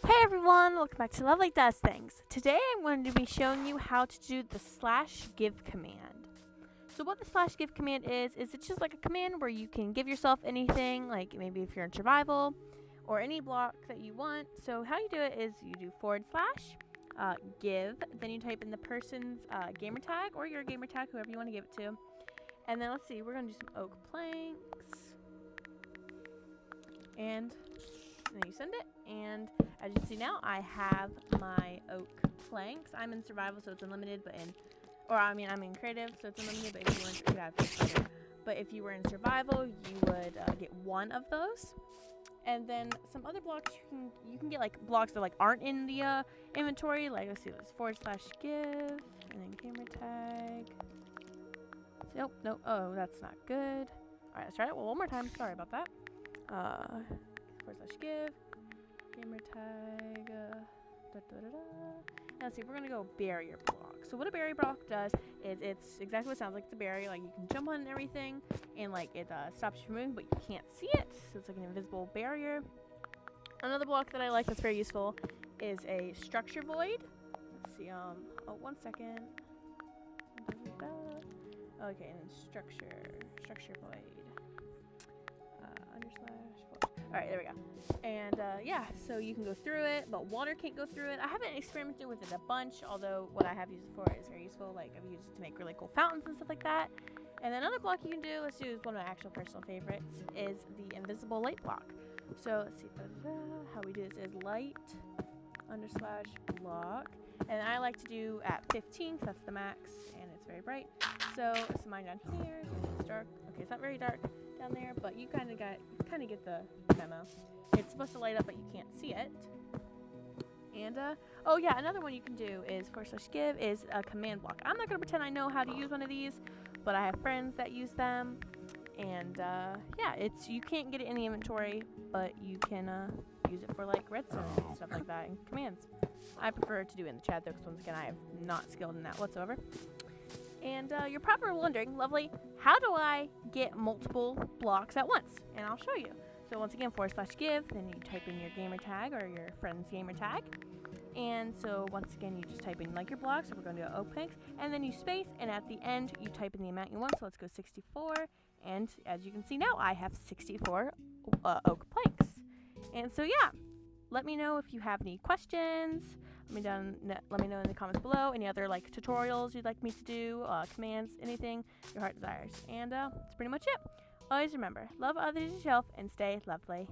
Hey everyone, welcome back to Lovely Does Things. Today I'm going to be showing you how to do the /give command. So what the /give command is it's just like a command where you can give yourself anything, like maybe if you're in survival or any block that you want. So how you do it is you do / give, then you type in the person's gamer tag or your gamer tag, whoever you want to give it to. And then let's see, we're going to do some oak planks. And then you send it, and as you can see now, I have my oak planks. I'm in survival, so it's unlimited, I'm in creative, so it's unlimited, but if you were in survival, you would get one of those. And then some other blocks, you can get like blocks that like aren't in the inventory, like let's see, let's / give, and then gamer tag. Nope, oh, that's not good. Alright, let's try it one more time, sorry about that. / give, gamer tag, Now let's see, we're gonna go barrier block. So what a barrier block does is it's exactly what it sounds like. It's a barrier, like you can jump on everything and like it stops you from moving, but you can't see it, so it's like an invisible barrier. Another block that I like that's very useful is a structure void. Let's see, oh, 1 second. Okay, and then structure void. Alright, there we go. And yeah, so you can go through it, but water can't go through it. I haven't experimented with it a bunch, although what I have used it for is very useful. Like, I've used it to make really cool fountains and stuff like that. And then another block you can do, let's do is one of my actual personal favorites, is the invisible light block. So let's see, how we do this is light _block. And I like to do at 15, because that's the max, and it's very bright. So it's mine down here, so it's dark. Okay, it's not very dark down there, but you kind of get the memo. It's supposed to light up, but you can't see it. And oh yeah, another one you can do is / give is a command block. I'm not gonna pretend I know how to use one of these, but I have friends that use them. And yeah, you can't get it in the inventory, but you can use it for like redstone and stuff like that in commands. I prefer to do it in the chat though, because once again, I am not skilled in that whatsoever. And you're probably wondering, Lovely, how do I get multiple blocks at once? And I'll show you. So once again, / give, then you type in your gamer tag or your friend's gamer tag. And so once again, you just type in like your blocks, so we're going to do oak planks, and then you space, and at the end, you type in the amount you want. So let's go 64, and as you can see now, I have 64 oak planks. And so yeah, let me know if you have any questions. Let me know in the comments below any other like tutorials you'd like me to do, commands, anything your heart desires. And that's pretty much it. Always remember, love others as yourself and stay lovely.